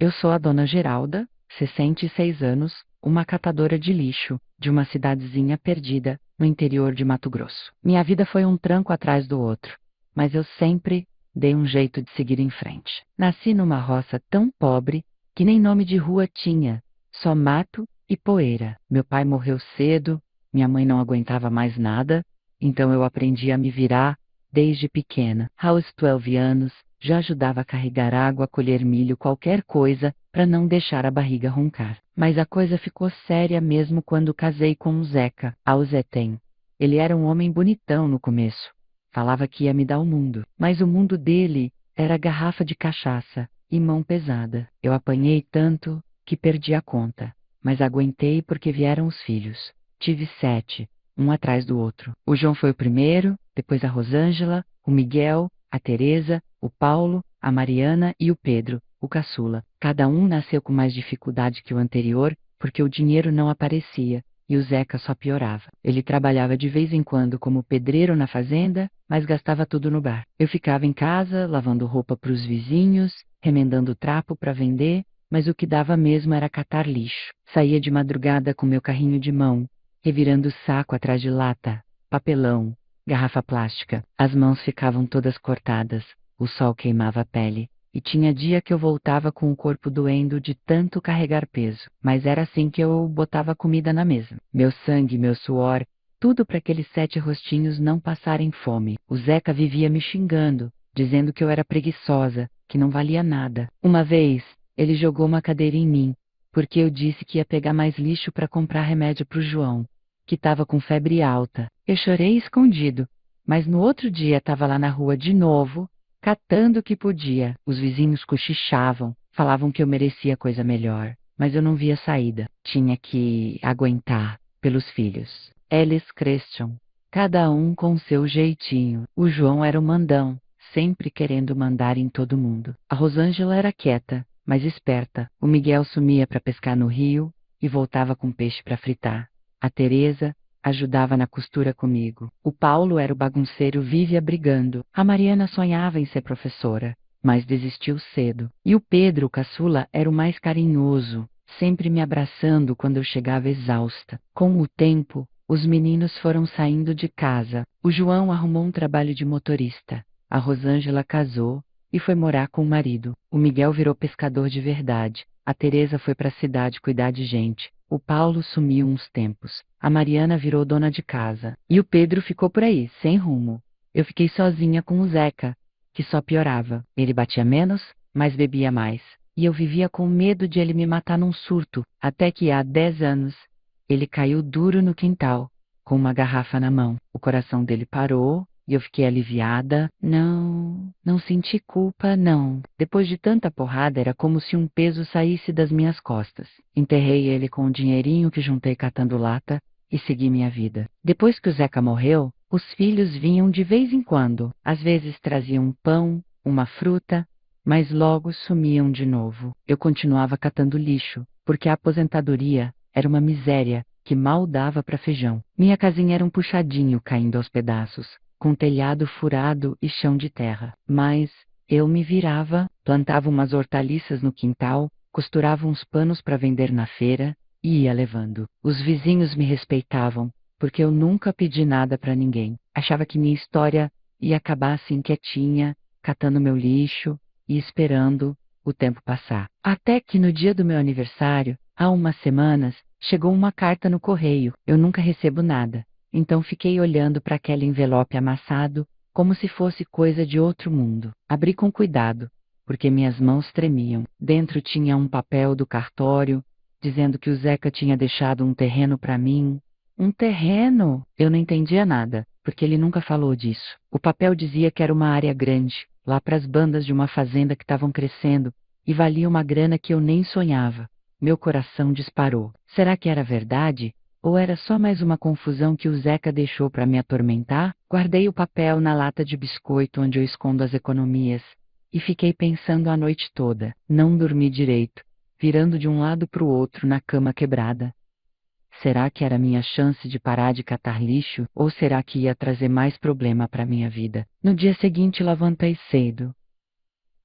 Eu sou a dona Geralda, 66 anos, uma catadora de lixo de uma cidadezinha perdida no interior de Mato Grosso. Minha vida foi um tranco atrás do outro, mas eu sempre dei um jeito de seguir em frente. Nasci numa roça tão pobre que nem nome de rua tinha, só mato e poeira. Meu pai morreu cedo, minha mãe não aguentava mais nada, então eu aprendi a me virar desde pequena. Aos 12 anos, já ajudava a carregar água, colher milho, qualquer coisa, para não deixar a barriga roncar. Mas a coisa ficou séria mesmo quando casei com o Zeca, ao Zetem. Ele era um homem bonitão no começo. Falava que ia me dar o mundo, mas o mundo dele era garrafa de cachaça e mão pesada. Eu apanhei tanto que perdi a conta, mas aguentei porque vieram os filhos. Tive 7, um atrás do outro. O João foi o primeiro, depois a Rosângela, o Miguel, a Teresa, o Paulo, a Mariana e o Pedro, o caçula. Cada um nasceu com mais dificuldade que o anterior, porque o dinheiro não aparecia e o Zeca só piorava. Ele trabalhava de vez em quando como pedreiro na fazenda, mas gastava tudo no bar. Eu ficava em casa, lavando roupa para os vizinhos, remendando trapo para vender, mas o que dava mesmo era catar lixo. Saía de madrugada com meu carrinho de mão, revirando o saco atrás de lata, papelão, garrafa plástica. As mãos ficavam todas cortadas, o sol queimava a pele. E tinha dia que eu voltava com o corpo doendo de tanto carregar peso, mas era assim que eu botava comida na mesa. Meu sangue, meu suor, tudo para aqueles 7 rostinhos não passarem fome. O Zeca vivia me xingando, dizendo que eu era preguiçosa, que não valia nada. Uma vez, ele jogou uma cadeira em mim, porque eu disse que ia pegar mais lixo para comprar remédio para o João, que estava com febre alta. Eu chorei escondido, mas no outro dia estava lá na rua de novo, catando o que podia. Os vizinhos cochichavam, falavam que eu merecia coisa melhor, mas eu não via saída. Tinha que aguentar pelos filhos. Eles cresciam, cada um com seu jeitinho. O João era o mandão, sempre querendo mandar em todo mundo. A Rosângela era quieta, mas esperta. O Miguel sumia para pescar no rio e voltava com peixe para fritar. A Teresa ajudava na costura comigo. O Paulo era o bagunceiro, vivia brigando. A Mariana sonhava em ser professora, mas desistiu cedo. E o Pedro, o caçula, era o mais carinhoso, sempre me abraçando quando eu chegava exausta. Com o tempo, os meninos foram saindo de casa. O João arrumou um trabalho de motorista. A Rosângela casou e foi morar com o marido. O Miguel virou pescador de verdade. A Teresa foi para a cidade cuidar de gente. O Paulo sumiu uns tempos. A Mariana virou dona de casa. E o Pedro ficou por aí, sem rumo. Eu fiquei sozinha com o Zeca, que só piorava. Ele batia menos, mas bebia mais. E eu vivia com medo de ele me matar num surto, até que há 10 anos ele caiu duro no quintal, com uma garrafa na mão. O coração dele parou e eu fiquei aliviada. Não senti culpa, não. Depois de tanta porrada, era como se um peso saísse das minhas costas. Enterrei ele com o dinheirinho que juntei catando lata e segui minha vida. Depois que o Zeca morreu, os filhos vinham de vez em quando. Às vezes traziam um pão, uma fruta, mas logo sumiam de novo. Eu continuava catando lixo, porque a aposentadoria era uma miséria que mal dava para feijão. Minha casinha era um puxadinho caindo aos pedaços, com telhado furado e chão de terra. Mas eu me virava, plantava umas hortaliças no quintal, costurava uns panos para vender na feira e ia levando. Os vizinhos me respeitavam, porque eu nunca pedi nada para ninguém. Achava que minha história ia acabar assim quietinha, catando meu lixo e esperando o tempo passar. Até que no dia do meu aniversário, há umas semanas, chegou uma carta no correio. Eu nunca recebo nada. Então fiquei olhando para aquele envelope amassado como se fosse coisa de outro mundo. Abri com cuidado, porque minhas mãos tremiam. Dentro tinha um papel do cartório, dizendo que o Zeca tinha deixado um terreno para mim. Um terreno? Eu não entendia nada, porque ele nunca falou disso. O papel dizia que era uma área grande, lá para as bandas de uma fazenda que estavam crescendo, e valia uma grana que eu nem sonhava. Meu coração disparou. Será que era verdade? Ou era só mais uma confusão que o Zeca deixou para me atormentar? Guardei o papel na lata de biscoito onde eu escondo as economias e fiquei pensando a noite toda. Não dormi direito, virando de um lado para o outro na cama quebrada. Será que era minha chance de parar de catar lixo ou será que ia trazer mais problema para minha vida? No dia seguinte levantei cedo.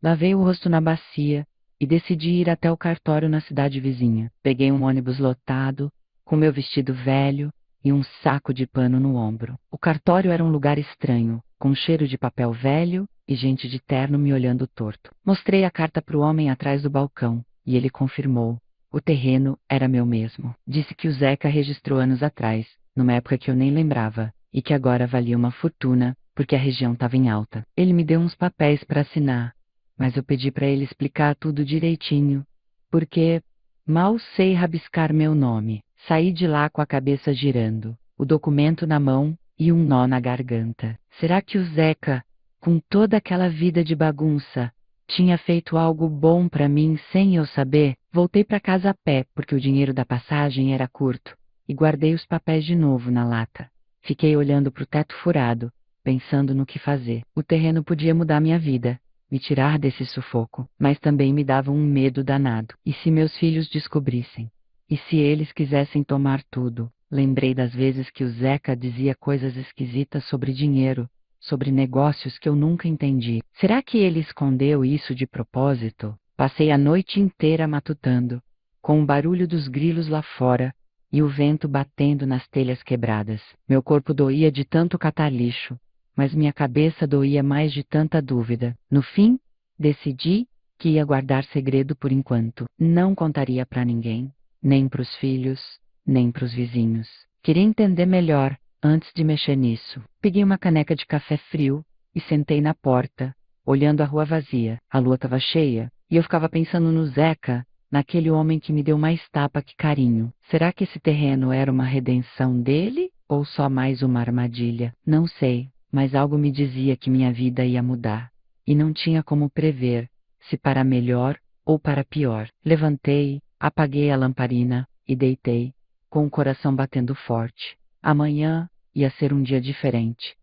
Lavei o rosto na bacia e decidi ir até o cartório na cidade vizinha. Peguei um ônibus lotado, com meu vestido velho e um saco de pano no ombro. O cartório era um lugar estranho, com cheiro de papel velho e gente de terno me olhando torto. Mostrei a carta para o homem atrás do balcão e ele confirmou. O terreno era meu mesmo. Disse que o Zeca registrou anos atrás, numa época que eu nem lembrava, e que agora valia uma fortuna, porque a região estava em alta. Ele me deu uns papéis para assinar, mas eu pedi para ele explicar tudo direitinho, porque mal sei rabiscar meu nome. Saí de lá com a cabeça girando, o documento na mão e um nó na garganta. Será que o Zeca, com toda aquela vida de bagunça, tinha feito algo bom para mim sem eu saber? Voltei para casa a pé, porque o dinheiro da passagem era curto, e guardei os papéis de novo na lata. Fiquei olhando para o teto furado, pensando no que fazer. O terreno podia mudar minha vida, me tirar desse sufoco, mas também me dava um medo danado. E se meus filhos descobrissem? E se eles quisessem tomar tudo? Lembrei das vezes que o Zeca dizia coisas esquisitas sobre dinheiro, sobre negócios que eu nunca entendi. Será que ele escondeu isso de propósito? Passei a noite inteira matutando, com o barulho dos grilos lá fora e o vento batendo nas telhas quebradas. Meu corpo doía de tanto catar lixo, mas minha cabeça doía mais de tanta dúvida. No fim, decidi que ia guardar segredo por enquanto. Não contaria para ninguém, nem para os filhos, nem para os vizinhos. Queria entender melhor antes de mexer nisso. Peguei uma caneca de café frio e sentei na porta, olhando a rua vazia. A lua estava cheia e eu ficava pensando no Zeca, naquele homem que me deu mais tapa que carinho. Será que esse terreno era uma redenção dele ou só mais uma armadilha? Não sei, mas algo me dizia que minha vida ia mudar. E não tinha como prever se para melhor ou para pior. Levantei, apaguei a lamparina e deitei, com o coração batendo forte. Amanhã ia ser um dia diferente.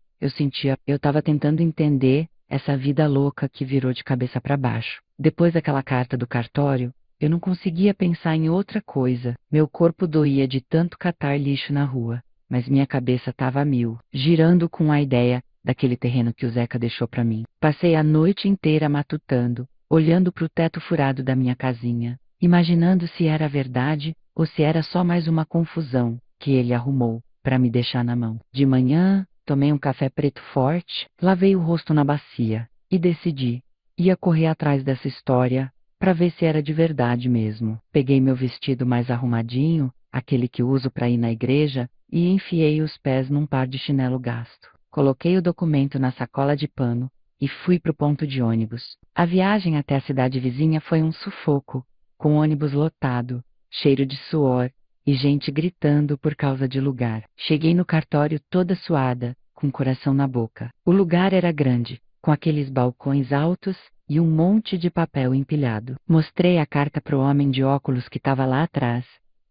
Eu estava tentando entender essa vida louca que virou de cabeça para baixo. Depois daquela carta do cartório, eu não conseguia pensar em outra coisa. Meu corpo doía de tanto catar lixo na rua, mas minha cabeça estava a mil, girando com a ideia daquele terreno que o Zeca deixou para mim. Passei a noite inteira matutando, olhando para o teto furado da minha casinha, imaginando se era verdade ou se era só mais uma confusão que ele arrumou para me deixar na mão. De manhã, tomei um café preto forte, lavei o rosto na bacia e decidi. Ia correr atrás dessa história para ver se era de verdade mesmo. Peguei meu vestido mais arrumadinho, aquele que uso para ir na igreja, e enfiei os pés num par de chinelo gasto. Coloquei o documento na sacola de pano e fui para o ponto de ônibus. A viagem até a cidade vizinha foi um sufoco, com o ônibus lotado, cheiro de suor e gente gritando por causa de lugar. Cheguei no cartório toda suada, com o coração na boca. O lugar era grande, com aqueles balcões altos e um monte de papel empilhado. Mostrei a carta para o homem de óculos que estava lá atrás,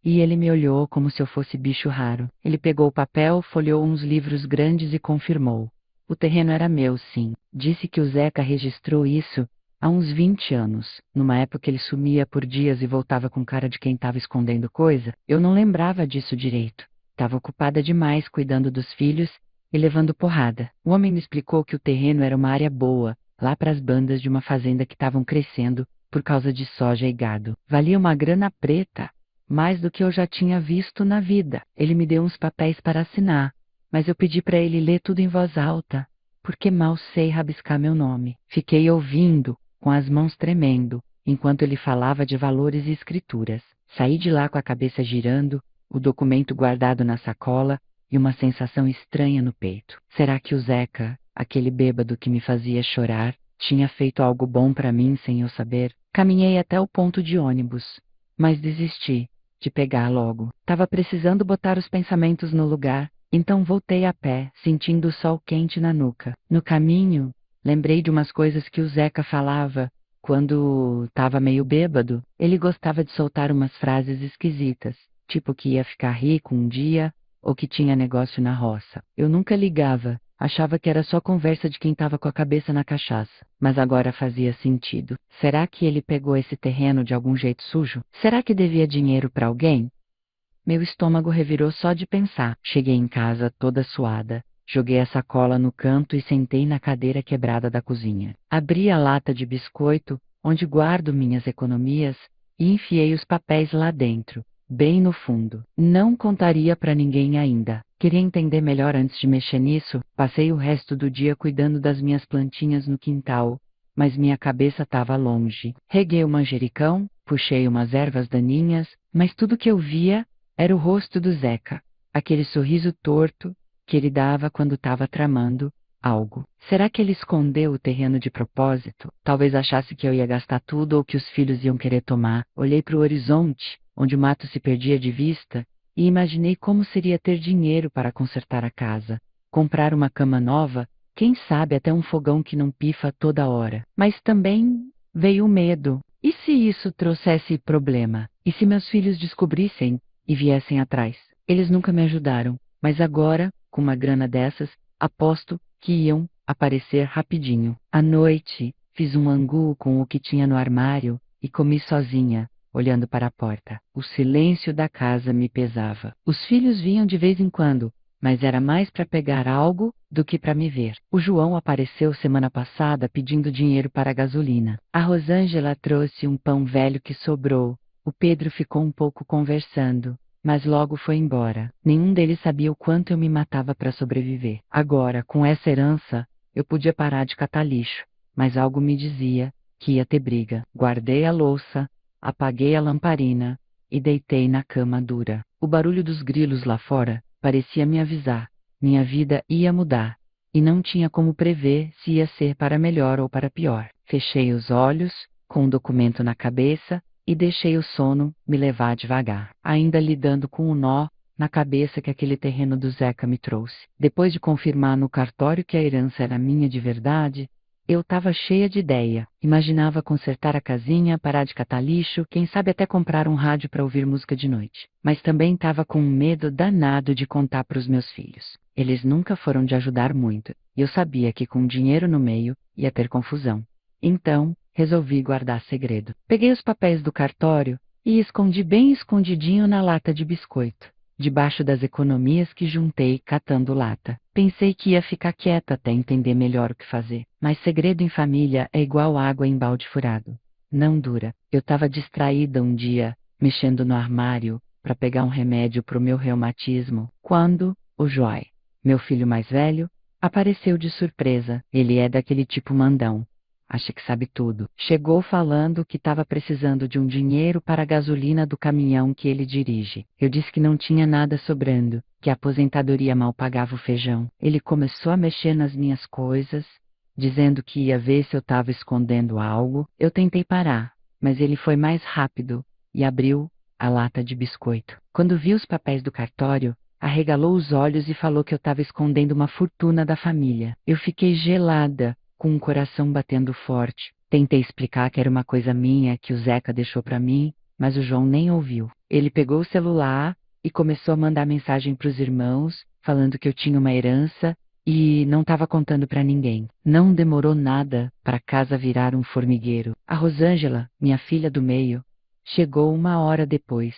e ele me olhou como se eu fosse bicho raro. Ele pegou o papel, folheou uns livros grandes e confirmou. O terreno era meu, sim. Disse que o Zeca registrou isso há uns 20 anos, numa época ele sumia por dias e voltava com cara de quem estava escondendo coisa. Eu não lembrava disso direito. Estava ocupada demais cuidando dos filhos e levando porrada. O homem me explicou que o terreno era uma área boa, lá para as bandas de uma fazenda que estavam crescendo por causa de soja e gado. Valia uma grana preta, mais do que eu já tinha visto na vida. Ele me deu uns papéis para assinar, mas eu pedi para ele ler tudo em voz alta, porque mal sei rabiscar meu nome. Fiquei ouvindo, com as mãos tremendo, enquanto ele falava de valores e escrituras. Saí de lá com a cabeça girando, o documento guardado na sacola e uma sensação estranha no peito. Será que o Zeca, aquele bêbado que me fazia chorar, tinha feito algo bom para mim sem eu saber? Caminhei até o ponto de ônibus, mas desisti de pegar logo. Tava precisando botar os pensamentos no lugar, então voltei a pé, sentindo o sol quente na nuca. No caminho, lembrei de umas coisas que o Zeca falava quando estava meio bêbado. Ele gostava de soltar umas frases esquisitas, tipo que ia ficar rico um dia ou que tinha negócio na roça. Eu nunca ligava, achava que era só conversa de quem estava com a cabeça na cachaça. Mas agora fazia sentido. Será que ele pegou esse terreno de algum jeito sujo? Será que devia dinheiro para alguém? Meu estômago revirou só de pensar. Cheguei em casa toda suada. Joguei a sacola no canto e sentei na cadeira quebrada da cozinha. Abri a lata de biscoito onde guardo minhas economias, e enfiei os papéis lá dentro, bem no fundo. Não contaria para ninguém ainda. Queria entender melhor antes de mexer nisso. Passei o resto do dia cuidando das minhas plantinhas no quintal, mas minha cabeça estava longe. Reguei o manjericão, puxei umas ervas daninhas, mas tudo que eu via era o rosto do Zeca, aquele sorriso torto que ele dava quando estava tramando algo. Será que ele escondeu o terreno de propósito? Talvez achasse que eu ia gastar tudo ou que os filhos iam querer tomar. Olhei para o horizonte, onde o mato se perdia de vista, e imaginei como seria ter dinheiro para consertar a casa, comprar uma cama nova, quem sabe até um fogão que não pifa toda hora. Mas também veio o medo. E se isso trouxesse problema? E se meus filhos descobrissem e viessem atrás? Eles nunca me ajudaram, mas agora, com uma grana dessas, aposto que iam aparecer rapidinho. À noite, fiz um angu com o que tinha no armário e comi sozinha, olhando para a porta. O silêncio da casa me pesava. Os filhos vinham de vez em quando, mas era mais para pegar algo do que para me ver. O João apareceu semana passada pedindo dinheiro para a gasolina. A Rosângela trouxe um pão velho que sobrou. O Pedro ficou um pouco conversando, mas logo foi embora. Nenhum deles sabia o quanto eu me matava para sobreviver. Agora, com essa herança, eu podia parar de catar lixo, mas algo me dizia que ia ter briga. Guardei a louça, apaguei a lamparina e deitei na cama dura. O barulho dos grilos lá fora parecia me avisar. Minha vida ia mudar, e não tinha como prever se ia ser para melhor ou para pior. Fechei os olhos, com o documento na cabeça, e deixei o sono me levar devagar, ainda lidando com o nó na cabeça que aquele terreno do Zeca me trouxe. Depois de confirmar no cartório que a herança era minha de verdade, eu estava cheia de ideia. Imaginava consertar a casinha, parar de catar lixo, quem sabe até comprar um rádio para ouvir música de noite. Mas também estava com um medo danado de contar para os meus filhos. Eles nunca foram de ajudar muito, e eu sabia que com dinheiro no meio ia ter confusão. Então, resolvi guardar segredo. Peguei os papéis do cartório e escondi bem escondidinho na lata de biscoito, debaixo das economias que juntei catando lata. Pensei que ia ficar quieta até entender melhor o que fazer. Mas segredo em família é igual água em balde furado. Não dura. Eu estava distraída um dia, mexendo no armário para pegar um remédio para o meu reumatismo, quando o Joy, meu filho mais velho, apareceu de surpresa. Ele é daquele tipo mandão. Acha que sabe tudo. Chegou falando que estava precisando de um dinheiro para a gasolina do caminhão que ele dirige. Eu disse que não tinha nada sobrando, que a aposentadoria mal pagava o feijão. Ele começou a mexer nas minhas coisas, dizendo que ia ver se eu estava escondendo algo. Eu tentei parar, mas ele foi mais rápido e abriu a lata de biscoito. Quando viu os papéis do cartório, arregalou os olhos e falou que eu estava escondendo uma fortuna da família. Eu fiquei gelada, com o coração batendo forte. Tentei explicar que era uma coisa minha que o Zeca deixou para mim, mas o João nem ouviu. Ele pegou o celular e começou a mandar mensagem para os irmãos, falando que eu tinha uma herança e não estava contando para ninguém. Não demorou nada para a casa virar um formigueiro. A Rosângela, minha filha do meio, chegou 1 hora depois,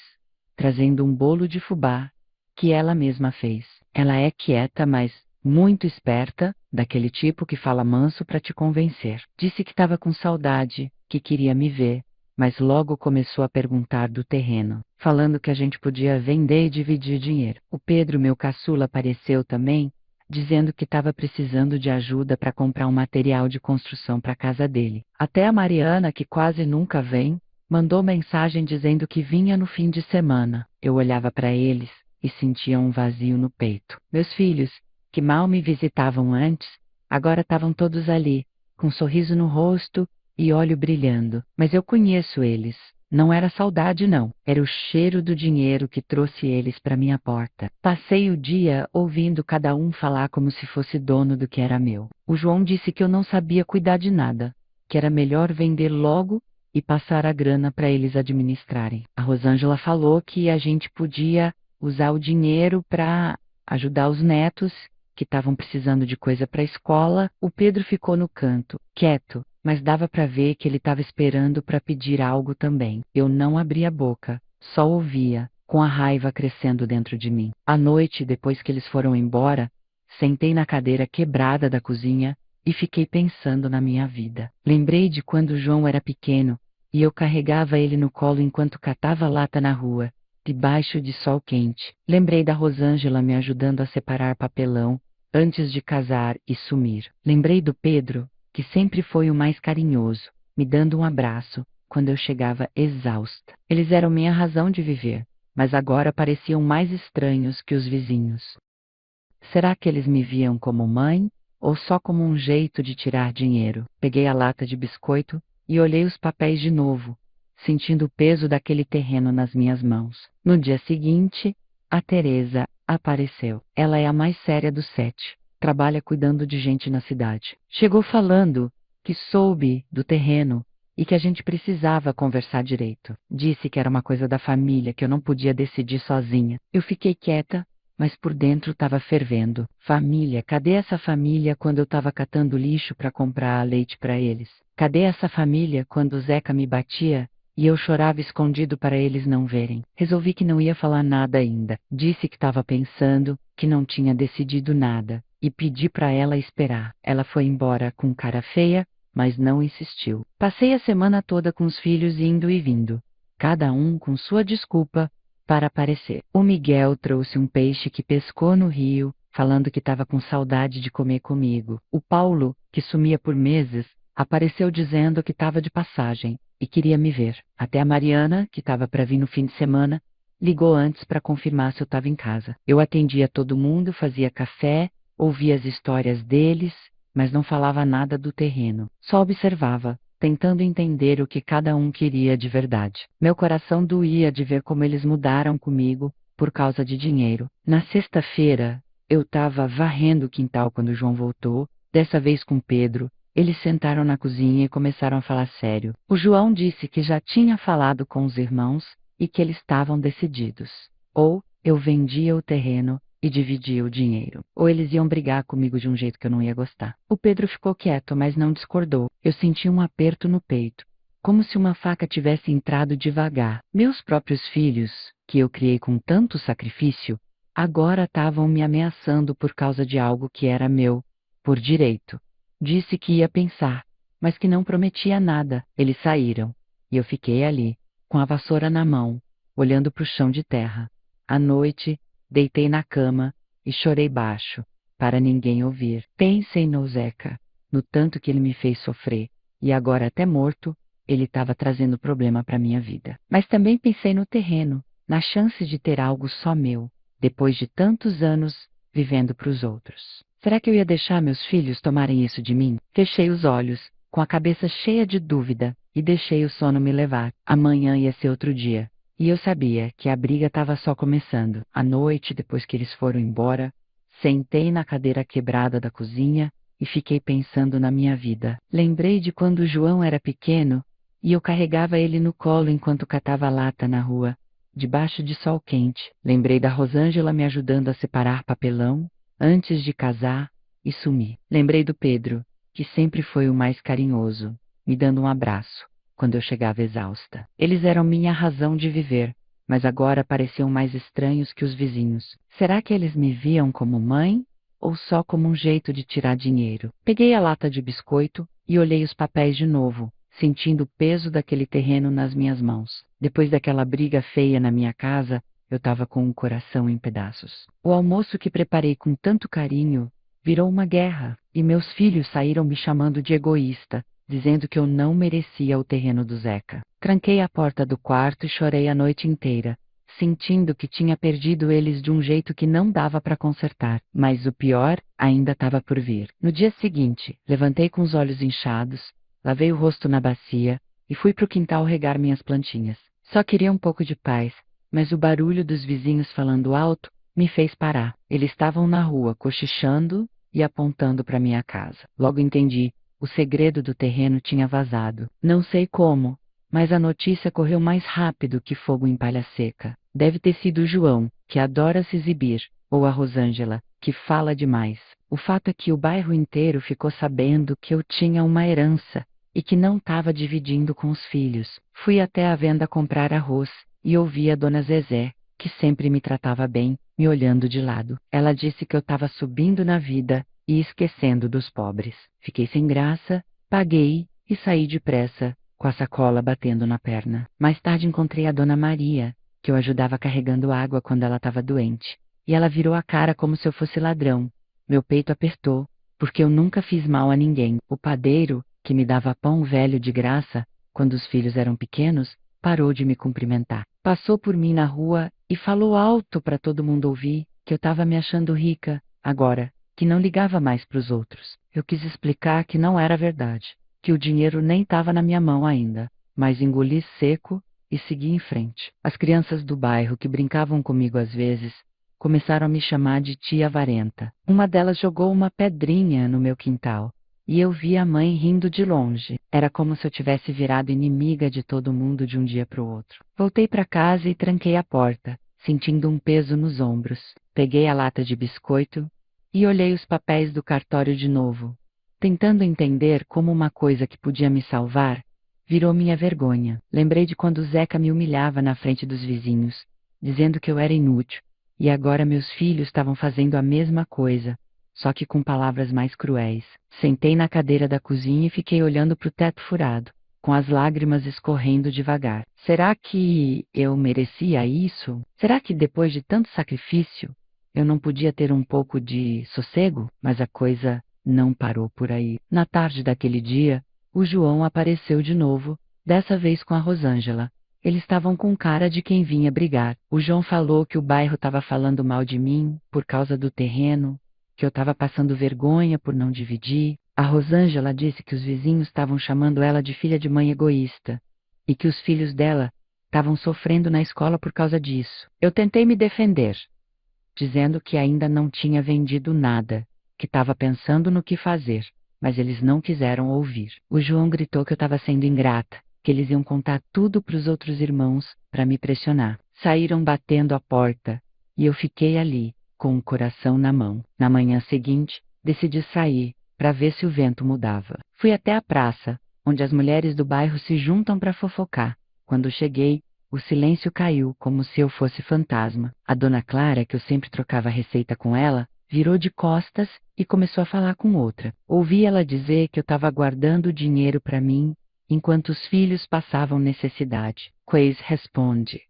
trazendo um bolo de fubá que ela mesma fez. Ela é quieta, mas muito esperta, daquele tipo que fala manso para te convencer. Disse que estava com saudade, que queria me ver, mas logo começou a perguntar do terreno, falando que a gente podia vender e dividir dinheiro. O Pedro, meu caçula, apareceu também, dizendo que estava precisando de ajuda para comprar um material de construção para a casa dele. Até a Mariana, que quase nunca vem, mandou mensagem dizendo que vinha no fim de semana. Eu olhava para eles e sentia um vazio no peito. Meus filhos, que mal me visitavam antes, agora estavam todos ali, com um sorriso no rosto e olho brilhando. Mas eu conheço eles. Não era saudade, não. Era o cheiro do dinheiro que trouxe eles para minha porta. Passei o dia ouvindo cada um falar como se fosse dono do que era meu. O João disse que eu não sabia cuidar de nada, que era melhor vender logo e passar a grana para eles administrarem. A Rosângela falou que a gente podia usar o dinheiro para ajudar os netos que estavam precisando de coisa para a escola. O Pedro ficou no canto, quieto, mas dava para ver que ele estava esperando para pedir algo também. Eu não abria a boca, só ouvia, com a raiva crescendo dentro de mim. À noite, depois que eles foram embora, sentei na cadeira quebrada da cozinha e fiquei pensando na minha vida. Lembrei de quando João era pequeno e eu carregava ele no colo enquanto catava lata na rua, debaixo de sol quente. Lembrei da Rosângela me ajudando a separar papelão antes de casar e sumir. Lembrei do Pedro, que sempre foi o mais carinhoso, me dando um abraço quando eu chegava exausta. Eles eram minha razão de viver, mas agora pareciam mais estranhos que os vizinhos. Será que eles me viam como mãe ou só como um jeito de tirar dinheiro? Peguei a lata de biscoito e olhei os papéis de novo, sentindo o peso daquele terreno nas minhas mãos. No dia seguinte, a Teresa apareceu. Ela é a mais séria dos 7. Trabalha cuidando de gente na cidade. Chegou falando que soube do terreno e que a gente precisava conversar direito. Disse que era uma coisa da família, que eu não podia decidir sozinha. Eu fiquei quieta, mas por dentro estava fervendo. Família, cadê essa família quando eu estava catando lixo para comprar leite para eles? Cadê essa família quando o Zeca me batia e eu chorava escondido para eles não verem? Resolvi que não ia falar nada ainda. Disse que estava pensando, que não tinha decidido nada e pedi para ela esperar. Ela foi embora com cara feia, mas não insistiu. Passei a semana toda com os filhos indo e vindo, cada um com sua desculpa para aparecer. O Miguel trouxe um peixe que pescou no rio, falando que estava com saudade de comer comigo. O Paulo, que sumia por meses, apareceu dizendo que estava de passagem e queria me ver. Até a Mariana, que estava para vir no fim de semana, ligou antes para confirmar se eu estava em casa. Eu atendia todo mundo, fazia café, ouvia as histórias deles, mas não falava nada do terreno. Só observava, tentando entender o que cada um queria de verdade. Meu coração doía de ver como eles mudaram comigo por causa de dinheiro. Na sexta-feira, eu estava varrendo o quintal quando o João voltou, dessa vez com Pedro. Eles sentaram na cozinha e começaram a falar sério. O João disse que já tinha falado com os irmãos e que eles estavam decididos. Ou eu vendia o terreno e dividia o dinheiro, ou eles iam brigar comigo de um jeito que eu não ia gostar. O Pedro ficou quieto, mas não discordou. Eu senti um aperto no peito, como se uma faca tivesse entrado devagar. Meus próprios filhos, que eu criei com tanto sacrifício, agora estavam me ameaçando por causa de algo que era meu, por direito. Disse que ia pensar, mas que não prometia nada. Eles saíram, e eu fiquei ali, com a vassoura na mão, olhando para o chão de terra. À noite, deitei na cama e chorei baixo, para ninguém ouvir. Pensei no Zeca, no tanto que ele me fez sofrer, e agora até morto, ele estava trazendo problema para minha vida. Mas também pensei no terreno, na chance de ter algo só meu, depois de tantos anos vivendo para os outros. Será que eu ia deixar meus filhos tomarem isso de mim? Fechei os olhos, com a cabeça cheia de dúvida, e deixei o sono me levar. Amanhã ia ser outro dia. E eu sabia que a briga estava só começando. À noite, depois que eles foram embora, sentei na cadeira quebrada da cozinha e fiquei pensando na minha vida. Lembrei de quando o João era pequeno e eu carregava ele no colo enquanto catava lata na rua, debaixo de sol quente. Lembrei da Rosângela me ajudando a separar papelão antes de casar e sumir. Lembrei do Pedro, que sempre foi o mais carinhoso, me dando um abraço quando eu chegava exausta. Eles eram minha razão de viver, mas agora pareciam mais estranhos que os vizinhos. Será que eles me viam como mãe ou só como um jeito de tirar dinheiro? Peguei a lata de biscoito e olhei os papéis de novo, sentindo o peso daquele terreno nas minhas mãos. Depois daquela briga feia na minha casa, eu estava com o coração em pedaços. O almoço que preparei com tanto carinho virou uma guerra, e meus filhos saíram me chamando de egoísta, dizendo que eu não merecia o terreno do Zeca. Tranquei a porta do quarto e chorei a noite inteira, sentindo que tinha perdido eles de um jeito que não dava para consertar. Mas o pior ainda estava por vir. No dia seguinte, levantei com os olhos inchados, lavei o rosto na bacia e fui para o quintal regar minhas plantinhas. Só queria um pouco de paz, mas o barulho dos vizinhos falando alto me fez parar. Eles estavam na rua, cochichando e apontando para minha casa. Logo entendi. O segredo do terreno tinha vazado. Não sei como, mas a notícia correu mais rápido que fogo em palha seca. Deve ter sido o João, que adora se exibir, ou a Rosângela, que fala demais. O fato é que o bairro inteiro ficou sabendo que eu tinha uma herança e que não estava dividindo com os filhos. Fui até a venda comprar arroz e ouvi a dona Zezé, que sempre me tratava bem, me olhando de lado. Ela disse que eu estava subindo na vida e esquecendo dos pobres. Fiquei sem graça, paguei e saí depressa, com a sacola batendo na perna. Mais tarde encontrei a Dona Maria, que eu ajudava carregando água quando ela estava doente. E ela virou a cara como se eu fosse ladrão. Meu peito apertou, porque eu nunca fiz mal a ninguém. O padeiro, que me dava pão velho de graça, quando os filhos eram pequenos, parou de me cumprimentar. Passou por mim na rua e falou alto para todo mundo ouvir que eu estava me achando rica, agora, que não ligava mais para os outros. Eu quis explicar que não era verdade, que o dinheiro nem estava na minha mão ainda, mas engoli seco e segui em frente. As crianças do bairro que brincavam comigo às vezes começaram a me chamar de tia avarenta. Uma delas jogou uma pedrinha no meu quintal e eu vi a mãe rindo de longe. Era como se eu tivesse virado inimiga de todo mundo de um dia para o outro. Voltei para casa e tranquei a porta, sentindo um peso nos ombros. Peguei a lata de biscoito e olhei os papéis do cartório de novo, tentando entender como uma coisa que podia me salvar virou minha vergonha. Lembrei de quando Zeca me humilhava na frente dos vizinhos, dizendo que eu era inútil, e agora meus filhos estavam fazendo a mesma coisa, só que com palavras mais cruéis. Sentei na cadeira da cozinha e fiquei olhando para o teto furado, com as lágrimas escorrendo devagar. Será que eu merecia isso? Será que depois de tanto sacrifício, eu não podia ter um pouco de sossego? Mas a coisa não parou por aí. Na tarde daquele dia, o João apareceu de novo, dessa vez com a Rosângela. Eles estavam com cara de quem vinha brigar. O João falou que o bairro estava falando mal de mim por causa do terreno, que eu estava passando vergonha por não dividir. A Rosângela disse que os vizinhos estavam chamando ela de filha de mãe egoísta e que os filhos dela estavam sofrendo na escola por causa disso. Eu tentei me defender, dizendo que ainda não tinha vendido nada, que estava pensando no que fazer, mas eles não quiseram ouvir. O João gritou que eu estava sendo ingrata, que eles iam contar tudo para os outros irmãos para me pressionar. Saíram batendo a porta e eu fiquei ali, com o coração na mão. Na manhã seguinte, decidi sair para ver se o vento mudava. Fui até a praça, onde as mulheres do bairro se juntam para fofocar. Quando cheguei, o silêncio caiu como se eu fosse fantasma. A dona Clara, que eu sempre trocava receita com ela, virou de costas e começou a falar com outra. Ouvi ela dizer que eu estava guardando dinheiro para mim enquanto os filhos passavam necessidade. Quase responde.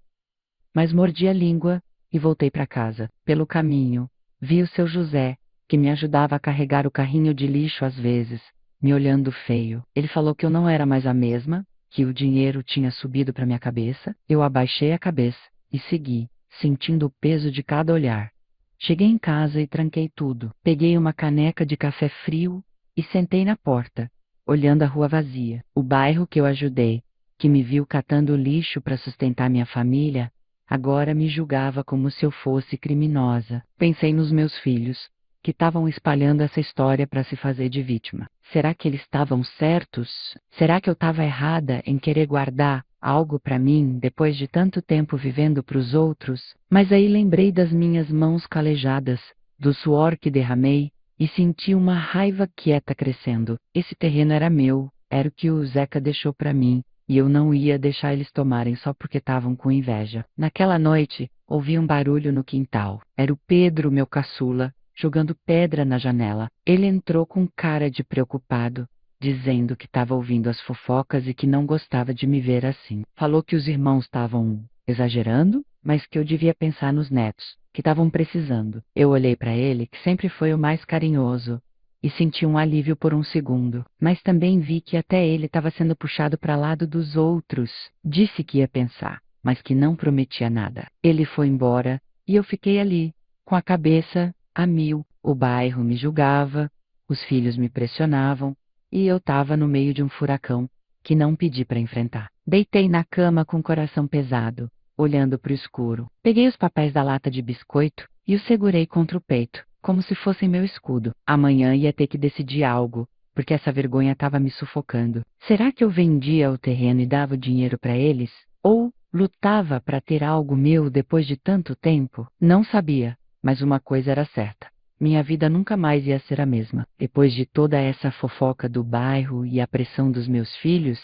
Mas mordi a língua e voltei para casa. Pelo caminho, vi o seu José, que me ajudava a carregar o carrinho de lixo às vezes, me olhando feio. Ele falou que eu não era mais a mesma, que o dinheiro tinha subido para minha cabeça. Eu abaixei a cabeça e segui, sentindo o peso de cada olhar. Cheguei em casa e tranquei tudo. Peguei uma caneca de café frio e sentei na porta, olhando a rua vazia. O bairro que eu ajudei, que me viu catando lixo para sustentar minha família, agora me julgava como se eu fosse criminosa. Pensei nos meus filhos, que estavam espalhando essa história para se fazer de vítima. Será que eles estavam certos? Será que eu estava errada em querer guardar algo para mim depois de tanto tempo vivendo para os outros? Mas aí lembrei das minhas mãos calejadas, do suor que derramei e senti uma raiva quieta crescendo. Esse terreno era meu, era o que o Zeca deixou para mim. E eu não ia deixar eles tomarem só porque estavam com inveja. Naquela noite, ouvi um barulho no quintal. Era o Pedro, meu caçula, jogando pedra na janela. Ele entrou com cara de preocupado, dizendo que estava ouvindo as fofocas e que não gostava de me ver assim. Falou que os irmãos estavam exagerando, mas que eu devia pensar nos netos, que estavam precisando. Eu olhei para ele, que sempre foi o mais carinhoso, e senti um alívio por um segundo, mas também vi que até ele estava sendo puxado para lado dos outros. Disse que ia pensar, mas que não prometia nada. Ele foi embora e eu fiquei ali, com a cabeça a mil. O bairro me julgava, os filhos me pressionavam e eu estava no meio de um furacão que não pedi para enfrentar. Deitei na cama com o coração pesado, olhando para o escuro. Peguei os papéis da lata de biscoito e os segurei contra o peito, como se fossem meu escudo. Amanhã ia ter que decidir algo, porque essa vergonha estava me sufocando. Será que eu vendia o terreno e dava o dinheiro para eles? Ou lutava para ter algo meu depois de tanto tempo? Não sabia, mas uma coisa era certa. Minha vida nunca mais ia ser a mesma. Depois de toda essa fofoca do bairro e a pressão dos meus filhos,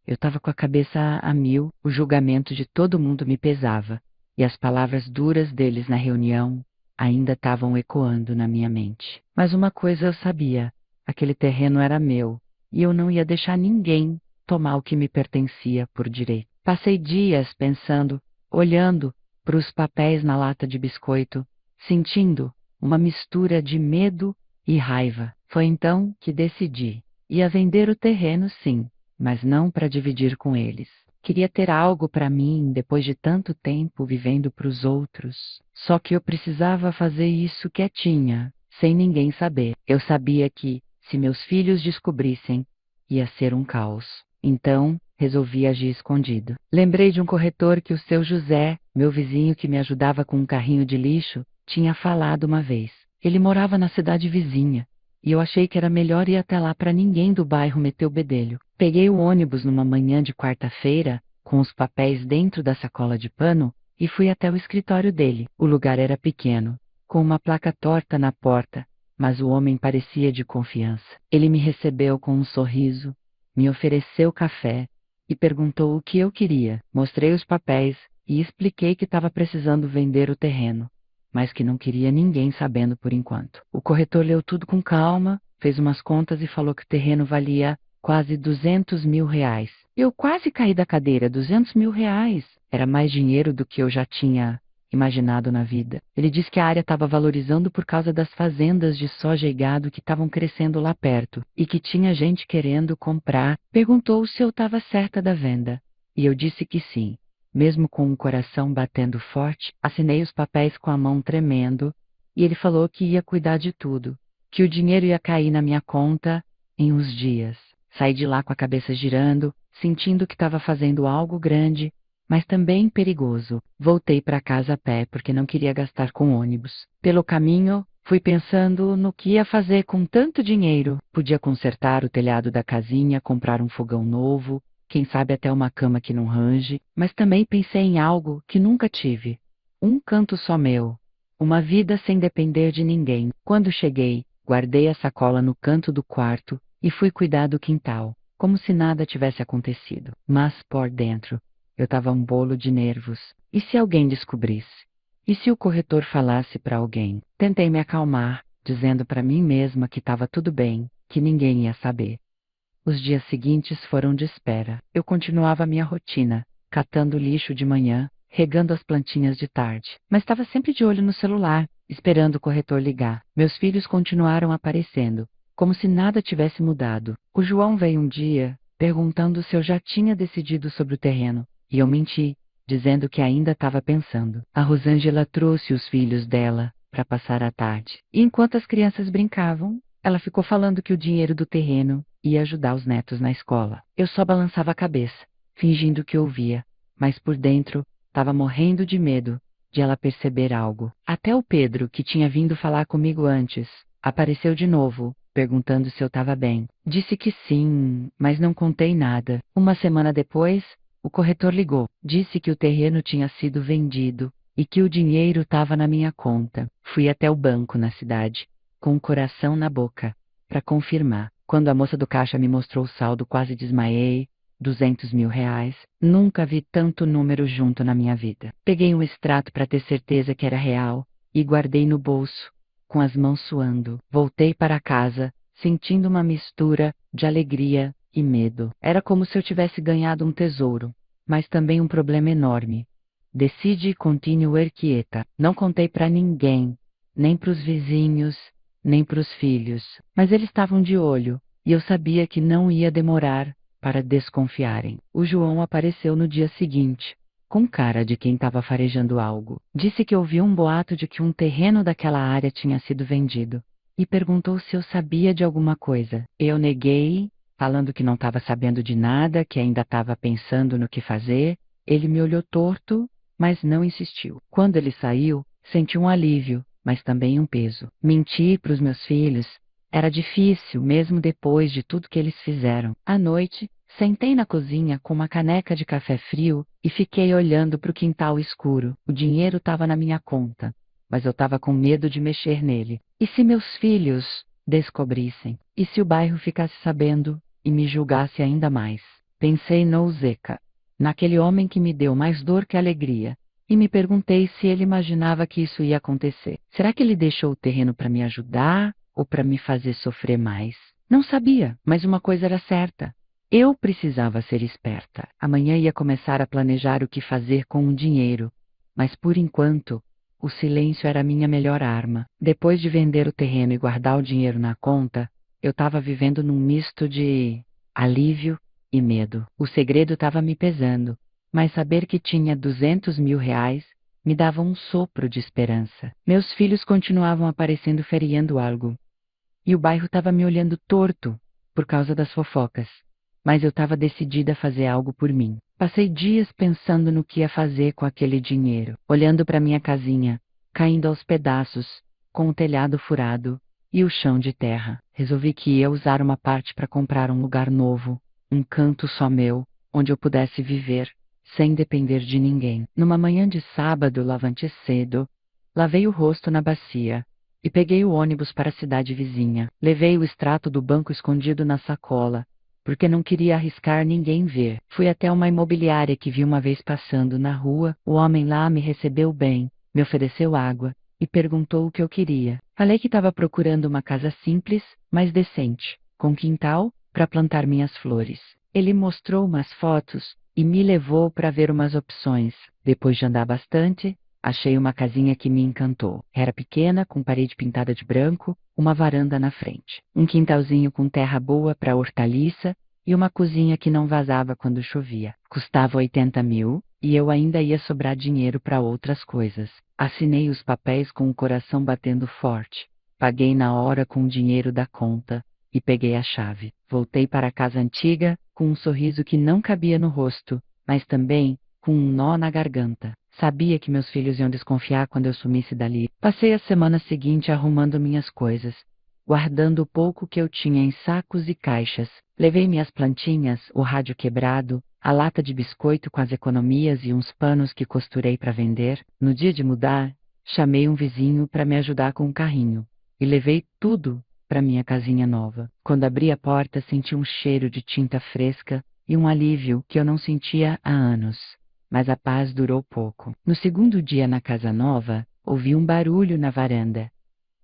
eu estava com a cabeça a mil, o julgamento de todo mundo me pesava, e as palavras duras deles na reunião ainda estavam ecoando na minha mente. Mas uma coisa eu sabia: aquele terreno era meu, e eu não ia deixar ninguém tomar o que me pertencia por direito. Passei dias pensando, olhando para os papéis na lata de biscoito, sentindo uma mistura de medo e raiva. Foi então que decidi. Ia vender o terreno, sim, mas não para dividir com eles. Queria ter algo para mim depois de tanto tempo vivendo para os outros. Só que eu precisava fazer isso quietinha, sem ninguém saber. Eu sabia que, se meus filhos descobrissem, ia ser um caos. Então, resolvi agir escondido. Lembrei de um corretor que o seu José, meu vizinho que me ajudava com um carrinho de lixo, tinha falado uma vez. Ele morava na cidade vizinha, e eu achei que era melhor ir até lá para ninguém do bairro meter o bedelho. Peguei o ônibus numa manhã de quarta-feira, com os papéis dentro da sacola de pano, e fui até o escritório dele. O lugar era pequeno, com uma placa torta na porta, mas o homem parecia de confiança. Ele me recebeu com um sorriso, me ofereceu café e perguntou o que eu queria. Mostrei os papéis e expliquei que estava precisando vender o terreno, mas que não queria ninguém sabendo por enquanto. O corretor leu tudo com calma, fez umas contas e falou que o terreno valia quase R$ 200.000. Eu quase caí da cadeira. R$ 200.000. Era mais dinheiro do que eu já tinha imaginado na vida. Ele disse que a área estava valorizando por causa das fazendas de soja e gado que estavam crescendo lá perto e que tinha gente querendo comprar. Perguntou se eu estava certa da venda. E eu disse que sim. Mesmo com o coração batendo forte, assinei os papéis com a mão tremendo e ele falou que ia cuidar de tudo, que o dinheiro ia cair na minha conta em uns dias. Saí de lá com a cabeça girando, sentindo que estava fazendo algo grande, mas também perigoso. Voltei para casa a pé porque não queria gastar com ônibus. Pelo caminho, fui pensando no que ia fazer com tanto dinheiro. Podia consertar o telhado da casinha, comprar um fogão novo, quem sabe até uma cama que não range, mas também pensei em algo que nunca tive. Um canto só meu. Uma vida sem depender de ninguém. Quando cheguei, guardei a sacola no canto do quarto e fui cuidar do quintal, como se nada tivesse acontecido. Mas por dentro, eu estava um bolo de nervos. E se alguém descobrisse? E se o corretor falasse para alguém? Tentei me acalmar, dizendo para mim mesma que estava tudo bem, que ninguém ia saber. Os dias seguintes foram de espera. Eu continuava a minha rotina, catando lixo de manhã, regando as plantinhas de tarde, mas estava sempre de olho no celular, esperando o corretor ligar. Meus filhos continuaram aparecendo, como se nada tivesse mudado. O João veio um dia, perguntando se eu já tinha decidido sobre o terreno, e eu menti, dizendo que ainda estava pensando. A Rosângela trouxe os filhos dela para passar a tarde, e enquanto as crianças brincavam, ela ficou falando que o dinheiro do terreno ia ajudar os netos na escola. Eu só balançava a cabeça, fingindo que ouvia, mas por dentro estava morrendo de medo de ela perceber algo. Até o Pedro, que tinha vindo falar comigo antes, apareceu de novo, perguntando se eu estava bem. Disse que sim, mas não contei nada. Uma semana depois, o corretor ligou. Disse que o terreno tinha sido vendido e que o dinheiro estava na minha conta. Fui até o banco na cidade, com o coração na boca, para confirmar. Quando a moça do caixa me mostrou o saldo, quase desmaiei. R$ 200.000. Nunca vi tanto número junto na minha vida. Peguei um extrato para ter certeza que era real e guardei no bolso, com as mãos suando. Voltei para casa, sentindo uma mistura de alegria e medo. Era como se eu tivesse ganhado um tesouro, mas também um problema enorme. Decidi continuar quieta. Não contei para ninguém, nem para os vizinhos, nem para os filhos, mas eles estavam de olho e eu sabia que não ia demorar para desconfiarem. O João apareceu no dia seguinte, com cara de quem estava farejando algo. Disse que ouviu um boato de que um terreno daquela área tinha sido vendido e perguntou se eu sabia de alguma coisa. Eu neguei, falando que não estava sabendo de nada, que ainda estava pensando no que fazer. Ele me olhou torto, mas não insistiu. Quando ele saiu, senti um alívio, mas também um peso. Mentir para os meus filhos era difícil, mesmo depois de tudo que eles fizeram. À noite, sentei na cozinha com uma caneca de café frio e fiquei olhando para o quintal escuro. O dinheiro estava na minha conta, mas eu estava com medo de mexer nele. E se meus filhos descobrissem? E se o bairro ficasse sabendo e me julgasse ainda mais? Pensei no Zeca, naquele homem que me deu mais dor que alegria, e me perguntei se ele imaginava que isso ia acontecer. Será que ele deixou o terreno para me ajudar ou para me fazer sofrer mais? Não sabia, mas uma coisa era certa. Eu precisava ser esperta. Amanhã ia começar a planejar o que fazer com o dinheiro, mas por enquanto, o silêncio era a minha melhor arma. Depois de vender o terreno e guardar o dinheiro na conta, eu estava vivendo num misto de alívio e medo. O segredo estava me pesando, mas saber que tinha 200 mil reais me dava um sopro de esperança. Meus filhos continuavam aparecendo feriando algo, e o bairro estava me olhando torto por causa das fofocas. Mas eu estava decidida a fazer algo por mim. Passei dias pensando no que ia fazer com aquele dinheiro, olhando para minha casinha, caindo aos pedaços, com o telhado furado e o chão de terra. Resolvi que ia usar uma parte para comprar um lugar novo, um canto só meu, onde eu pudesse viver, sem depender de ninguém. Numa manhã de sábado, lavante cedo, lavei o rosto na bacia e peguei o ônibus para a cidade vizinha. Levei o extrato do banco escondido na sacola, porque não queria arriscar ninguém ver. Fui até uma imobiliária que vi uma vez passando na rua. O homem lá me recebeu bem, me ofereceu água e perguntou o que eu queria. Falei que estava procurando uma casa simples, mas decente, com quintal para plantar minhas flores. Ele mostrou umas fotos e me levou para ver umas opções. Depois de andar bastante, achei uma casinha que me encantou. Era pequena, com parede pintada de branco, uma varanda na frente, um quintalzinho com terra boa para hortaliça e uma cozinha que não vazava quando chovia. Custava 80 mil e eu ainda ia sobrar dinheiro para outras coisas. Assinei os papéis com o coração batendo forte. Paguei na hora com o dinheiro da conta e peguei a chave. Voltei para a casa antiga com um sorriso que não cabia no rosto, mas também com um nó na garganta. Sabia que meus filhos iam desconfiar quando eu sumisse dali. Passei a semana seguinte arrumando minhas coisas, guardando o pouco que eu tinha em sacos e caixas. Levei minhas plantinhas, o rádio quebrado, a lata de biscoito com as economias e uns panos que costurei para vender. No dia de mudar, chamei um vizinho para me ajudar com o carrinho e levei tudo para minha casinha nova. Quando abri a porta, senti um cheiro de tinta fresca e um alívio que eu não sentia há anos. Mas a paz durou pouco. No segundo dia na casa nova, ouvi um barulho na varanda.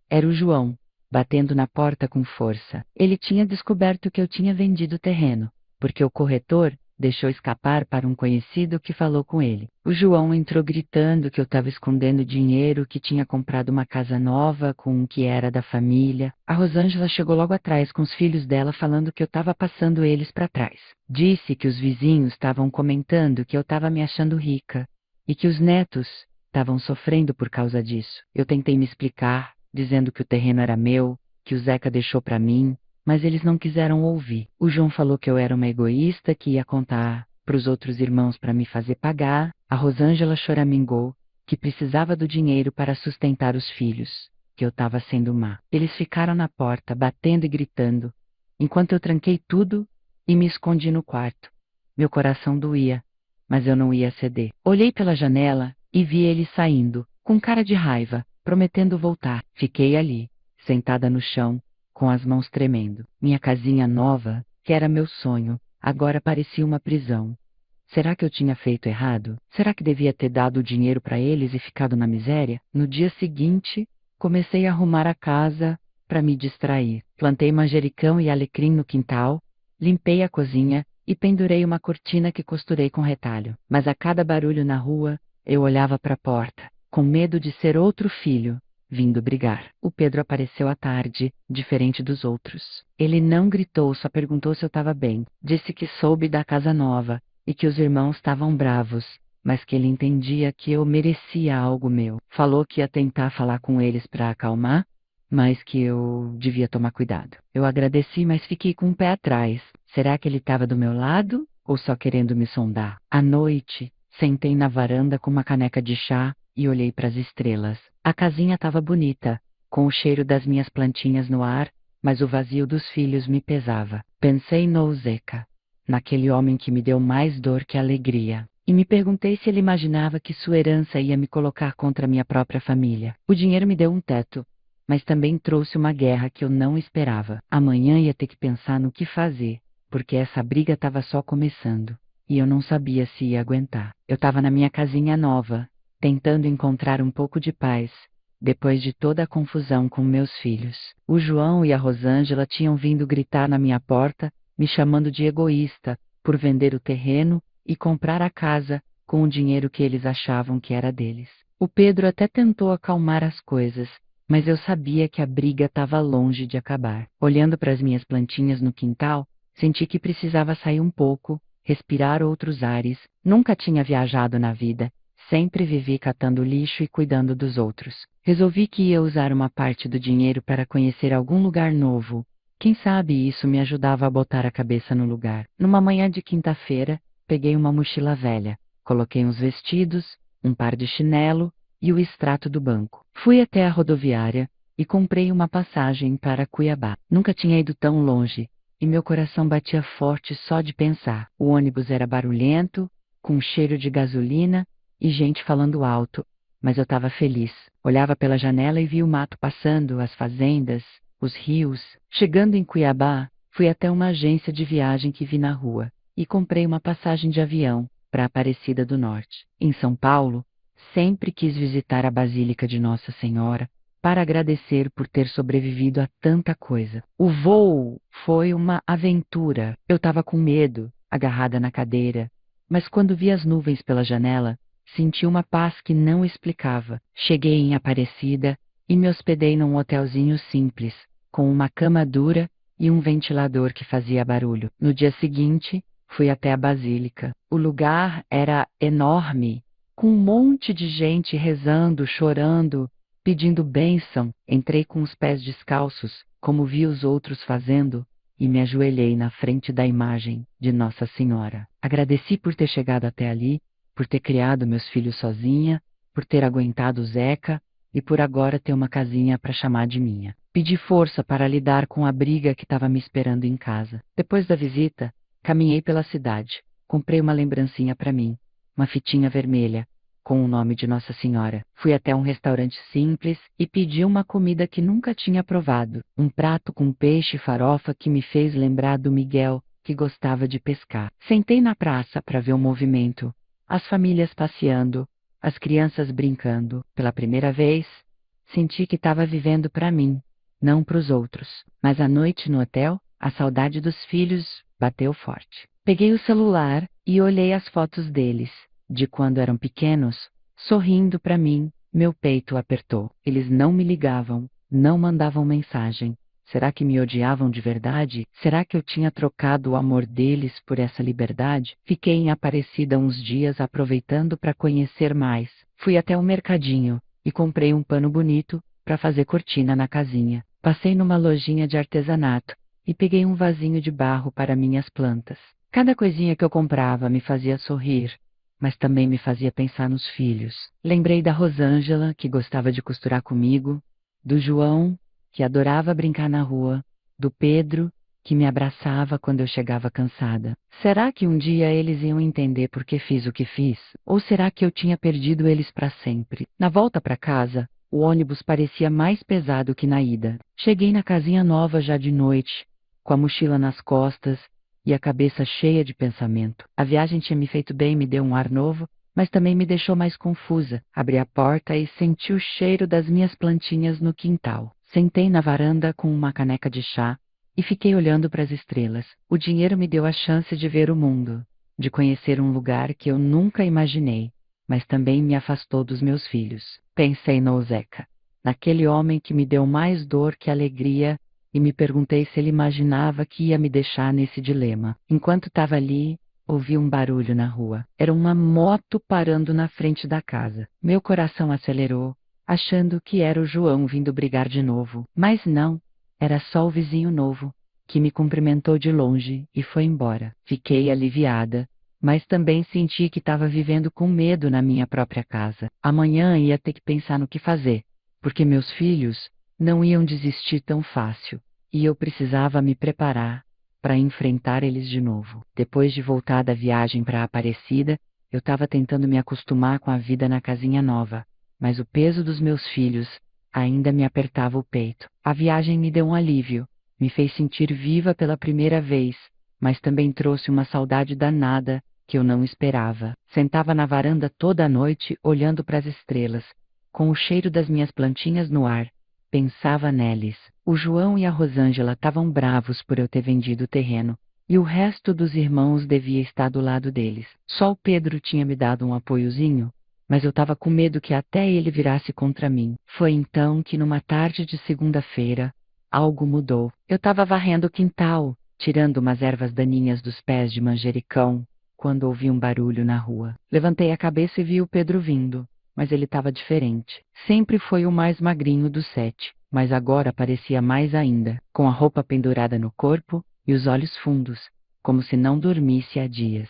Era o João, batendo na porta com força. Ele tinha descoberto que eu tinha vendido o terreno, porque o corretor deixou escapar para um conhecido que falou com ele. O João entrou gritando que eu estava escondendo dinheiro, que tinha comprado uma casa nova com um que era da família. A Rosângela chegou logo atrás com os filhos dela falando que eu estava passando eles para trás. Disse que os vizinhos estavam comentando que eu estava me achando rica e que os netos estavam sofrendo por causa disso. Eu tentei me explicar, dizendo que o terreno era meu, que o Zeca deixou para mim, mas eles não quiseram ouvir. O João falou que eu era uma egoísta, que ia contar para os outros irmãos para me fazer pagar. A Rosângela choramingou que precisava do dinheiro para sustentar os filhos, que eu estava sendo má. Eles ficaram na porta, batendo e gritando, enquanto eu tranquei tudo e me escondi no quarto. Meu coração doía, mas eu não ia ceder. Olhei pela janela e vi ele saindo, com cara de raiva, prometendo voltar. Fiquei ali, sentada no chão, com as mãos tremendo. Minha casinha nova, que era meu sonho, agora parecia uma prisão. Será que eu tinha feito errado? Será que devia ter dado o dinheiro para eles e ficado na miséria? No dia seguinte, comecei a arrumar a casa para me distrair. Plantei manjericão e alecrim no quintal, limpei a cozinha e pendurei uma cortina que costurei com retalho. Mas a cada barulho na rua, eu olhava para a porta, com medo de ser outro filho vindo brigar. O Pedro apareceu à tarde, diferente dos outros. Ele não gritou, só perguntou se eu estava bem. Disse que soube da casa nova e que os irmãos estavam bravos, mas que ele entendia que eu merecia algo meu. Falou que ia tentar falar com eles para acalmar, mas que eu devia tomar cuidado. Eu agradeci, mas fiquei com o pé atrás. Será que ele estava do meu lado ou só querendo me sondar? À noite, sentei na varanda com uma caneca de chá e olhei para as estrelas. A casinha estava bonita, com o cheiro das minhas plantinhas no ar, mas o vazio dos filhos me pesava. Pensei no Zeca, naquele homem que me deu mais dor que alegria, e me perguntei se ele imaginava que sua herança ia me colocar contra minha própria família. O dinheiro me deu um teto, mas também trouxe uma guerra que eu não esperava. Amanhã ia ter que pensar no que fazer, porque essa briga estava só começando, e eu não sabia se ia aguentar. Eu estava na minha casinha nova, tentando encontrar um pouco de paz, depois de toda a confusão com meus filhos. O João e a Rosângela tinham vindo gritar na minha porta, me chamando de egoísta por vender o terreno e comprar a casa com o dinheiro que eles achavam que era deles. O Pedro até tentou acalmar as coisas, mas eu sabia que a briga estava longe de acabar. Olhando para as minhas plantinhas no quintal, senti que precisava sair um pouco, respirar outros ares. Nunca tinha viajado na vida, sempre vivi catando lixo e cuidando dos outros. Resolvi que ia usar uma parte do dinheiro para conhecer algum lugar novo. Quem sabe isso me ajudava a botar a cabeça no lugar. Numa manhã de quinta-feira, peguei uma mochila velha, coloquei uns vestidos, um par de chinelo e o extrato do banco. Fui até a rodoviária e comprei uma passagem para Cuiabá. Nunca tinha ido tão longe e meu coração batia forte só de pensar. O ônibus era barulhento, com cheiro de gasolina e gente falando alto, mas eu estava feliz. Olhava pela janela e via o mato passando, as fazendas, os rios. Chegando em Cuiabá, fui até uma agência de viagem que vi na rua e comprei uma passagem de avião para Aparecida do Norte. Em São Paulo, sempre quis visitar a Basílica de Nossa Senhora para agradecer por ter sobrevivido a tanta coisa. O voo foi uma aventura. Eu estava com medo, agarrada na cadeira, mas quando vi as nuvens pela janela, senti uma paz que não explicava. Cheguei em Aparecida e me hospedei num hotelzinho simples, com uma cama dura e um ventilador que fazia barulho. No dia seguinte, fui até a Basílica. O lugar era enorme, com um monte de gente rezando, chorando, pedindo bênção. Entrei com os pés descalços, como vi os outros fazendo, e me ajoelhei na frente da imagem de Nossa Senhora. Agradeci por ter chegado até ali, por ter criado meus filhos sozinha, por ter aguentado o Zeca e por agora ter uma casinha para chamar de minha. Pedi força para lidar com a briga que estava me esperando em casa. Depois da visita, caminhei pela cidade. Comprei uma lembrancinha para mim, uma fitinha vermelha, com o nome de Nossa Senhora. Fui até um restaurante simples e pedi uma comida que nunca tinha provado. Um prato com peixe e farofa que me fez lembrar do Miguel, que gostava de pescar. Sentei na praça para ver o movimento, as famílias passeando, as crianças brincando. Pela primeira vez, senti que estava vivendo para mim, não para os outros. Mas à noite no hotel, a saudade dos filhos bateu forte. Peguei o celular e olhei as fotos deles, de quando eram pequenos, sorrindo para mim. Meu peito apertou. Eles não me ligavam, não mandavam mensagem. Será que me odiavam de verdade? Será que eu tinha trocado o amor deles por essa liberdade? Fiquei em Aparecida uns dias aproveitando para conhecer mais. Fui até o mercadinho e comprei um pano bonito para fazer cortina na casinha. Passei numa lojinha de artesanato e peguei um vasinho de barro para minhas plantas. Cada coisinha que eu comprava me fazia sorrir, mas também me fazia pensar nos filhos. Lembrei da Rosângela, que gostava de costurar comigo, do João, que adorava brincar na rua, do Pedro, que me abraçava quando eu chegava cansada. Será que um dia eles iam entender por que fiz o que fiz? Ou será que eu tinha perdido eles para sempre? Na volta para casa, o ônibus parecia mais pesado que na ida. Cheguei na casinha nova já de noite, com a mochila nas costas e a cabeça cheia de pensamento. A viagem tinha me feito bem, me deu um ar novo, mas também me deixou mais confusa. Abri a porta e senti o cheiro das minhas plantinhas no quintal. Sentei na varanda com uma caneca de chá e fiquei olhando para as estrelas. O dinheiro me deu a chance de ver o mundo, de conhecer um lugar que eu nunca imaginei, mas também me afastou dos meus filhos. Pensei no Zeca, naquele homem que me deu mais dor que alegria, e me perguntei se ele imaginava que ia me deixar nesse dilema. Enquanto estava ali, ouvi um barulho na rua. Era uma moto parando na frente da casa. Meu coração acelerou, achando que era o João vindo brigar de novo. Mas não, era só o vizinho novo, que me cumprimentou de longe e foi embora. Fiquei aliviada, mas também senti que estava vivendo com medo na minha própria casa. Amanhã ia ter que pensar no que fazer, porque meus filhos não iam desistir tão fácil, e eu precisava me preparar para enfrentar eles de novo. Depois de voltar da viagem para Aparecida, eu estava tentando me acostumar com a vida na casinha nova, mas o peso dos meus filhos ainda me apertava o peito. A viagem me deu um alívio, me fez sentir viva pela primeira vez, mas também trouxe uma saudade danada que eu não esperava. Sentava na varanda toda a noite, olhando para as estrelas, com o cheiro das minhas plantinhas no ar. Pensava neles. O João e a Rosângela estavam bravos por eu ter vendido o terreno, e o resto dos irmãos devia estar do lado deles. Só o Pedro tinha me dado um apoiozinho, mas eu estava com medo que até ele virasse contra mim. Foi então que, numa tarde de segunda-feira, algo mudou. Eu estava varrendo o quintal, tirando umas ervas daninhas dos pés de manjericão, quando ouvi um barulho na rua. Levantei a cabeça e vi o Pedro vindo, mas ele estava diferente. Sempre foi o mais magrinho dos 7, mas agora parecia mais ainda, com a roupa pendurada no corpo e os olhos fundos, como se não dormisse há dias.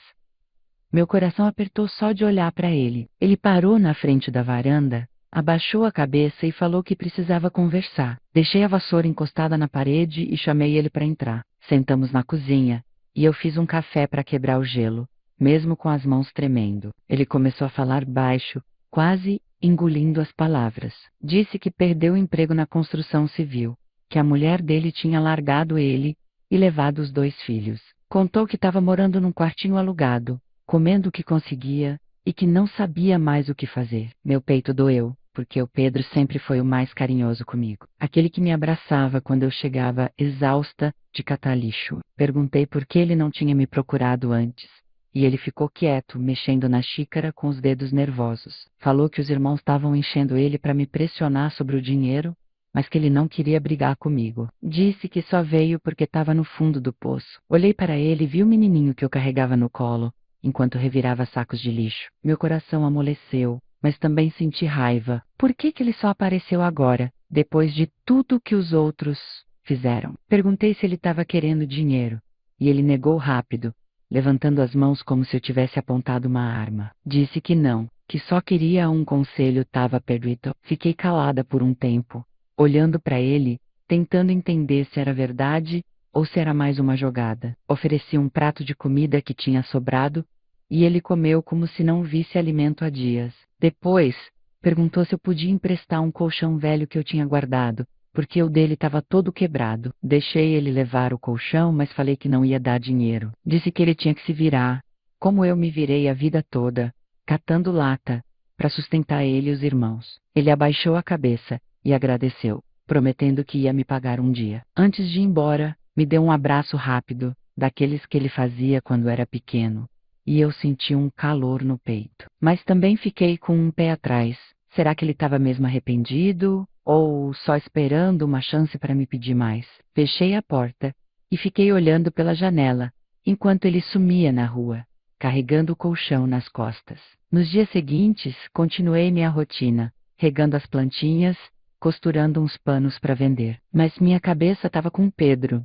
Meu coração apertou só de olhar para ele. Ele parou na frente da varanda, abaixou a cabeça e falou que precisava conversar. Deixei a vassoura encostada na parede e chamei ele para entrar. Sentamos na cozinha e eu fiz um café para quebrar o gelo, mesmo com as mãos tremendo. Ele começou a falar baixo, quase engolindo as palavras. Disse que perdeu o emprego na construção civil, que a mulher dele tinha largado ele e levado os 2 filhos. Contou que estava morando num quartinho alugado, comendo o que conseguia e que não sabia mais o que fazer. Meu peito doeu, porque o Pedro sempre foi o mais carinhoso comigo. Aquele que me abraçava quando eu chegava exausta de catar lixo. Perguntei por que ele não tinha me procurado antes. E ele ficou quieto, mexendo na xícara com os dedos nervosos. Falou que os irmãos estavam enchendo ele para me pressionar sobre o dinheiro, mas que ele não queria brigar comigo. Disse que só veio porque estava no fundo do poço. Olhei para ele e vi o menininho que eu carregava no colo, enquanto revirava sacos de lixo. Meu coração amoleceu, mas também senti raiva. Por que ele só apareceu agora, depois de tudo que os outros fizeram? Perguntei se ele estava querendo dinheiro, e ele negou rápido, levantando as mãos como se eu tivesse apontado uma arma. Disse que não, que só queria um conselho, estava perdido. Fiquei calada por um tempo, olhando para ele, tentando entender se era verdade ou se era mais uma jogada. Ofereci um prato de comida que tinha sobrado e ele comeu como se não visse alimento há dias. Depois, perguntou se eu podia emprestar um colchão velho que eu tinha guardado, porque o dele estava todo quebrado. Deixei ele levar o colchão, mas falei que não ia dar dinheiro. Disse que ele tinha que se virar, como eu me virei a vida toda, catando lata, para sustentar ele e os irmãos. Ele abaixou a cabeça e agradeceu, prometendo que ia me pagar um dia. Antes de ir embora, me deu um abraço rápido, daqueles que ele fazia quando era pequeno, e eu senti um calor no peito. Mas também fiquei com um pé atrás. Será que ele estava mesmo arrependido ou só esperando uma chance para me pedir mais? Fechei a porta e fiquei olhando pela janela, enquanto ele sumia na rua, carregando o colchão nas costas. Nos dias seguintes, continuei minha rotina, regando as plantinhas, costurando uns panos para vender. Mas minha cabeça estava com Pedro.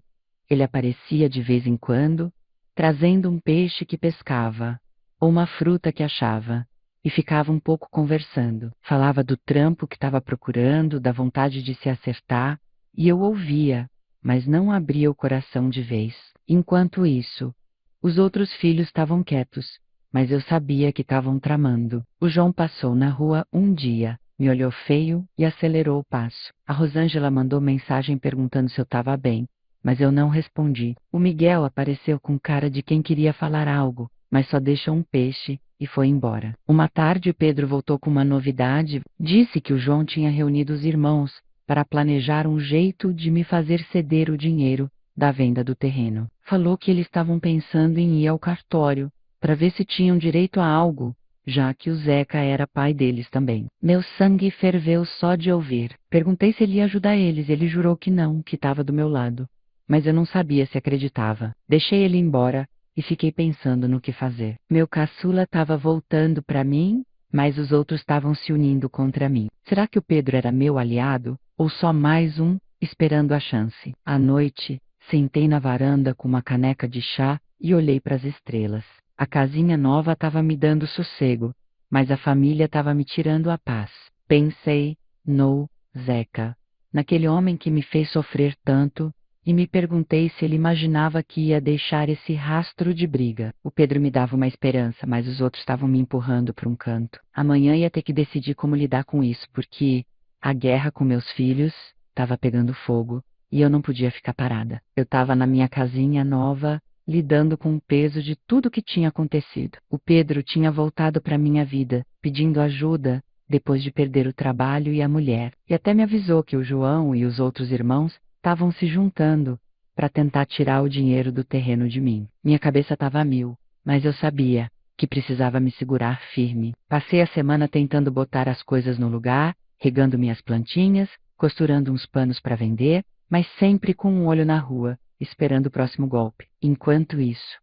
Ele aparecia de vez em quando, trazendo um peixe que pescava, ou uma fruta que achava, e ficava um pouco conversando. Falava do trampo que estava procurando, da vontade de se acertar, e eu ouvia, mas não abria o coração de vez. Enquanto isso, os outros filhos estavam quietos, mas eu sabia que estavam tramando. O João passou na rua um dia, me olhou feio e acelerou o passo. A Rosângela mandou mensagem perguntando se eu estava bem, mas eu não respondi. O Miguel apareceu com cara de quem queria falar algo, mas só deixou um peixe e foi embora. Uma tarde, Pedro voltou com uma novidade. Disse que o João tinha reunido os irmãos para planejar um jeito de me fazer ceder o dinheiro da venda do terreno. Falou que eles estavam pensando em ir ao cartório para ver se tinham direito a algo, já que o Zeca era pai deles também. Meu sangue ferveu só de ouvir. Perguntei se ele ia ajudar eles. Ele jurou que não, que estava do meu lado. Mas eu não sabia se acreditava. Deixei ele embora e fiquei pensando no que fazer. Meu caçula estava voltando para mim, mas os outros estavam se unindo contra mim. Será que o Pedro era meu aliado ou só mais um esperando a chance? À noite, sentei na varanda com uma caneca de chá e olhei para as estrelas. A casinha nova estava me dando sossego, mas a família estava me tirando a paz. Pensei no Zeca, naquele homem que me fez sofrer tanto, e me perguntei se ele imaginava que ia deixar esse rastro de briga. O Pedro me dava uma esperança, mas os outros estavam me empurrando para um canto. Amanhã ia ter que decidir como lidar com isso, porque a guerra com meus filhos estava pegando fogo e eu não podia ficar parada. Eu estava na minha casinha nova, lidando com o peso de tudo que tinha acontecido. O Pedro tinha voltado para minha vida, pedindo ajuda depois de perder o trabalho e a mulher, e até me avisou que o João e os outros irmãos estavam se juntando para tentar tirar o dinheiro do terreno de mim. Minha cabeça estava a mil, mas eu sabia que precisava me segurar firme. Passei a semana tentando botar as coisas no lugar, regando minhas plantinhas, costurando uns panos para vender, mas sempre com um olho na rua, esperando o próximo golpe. Enquanto isso,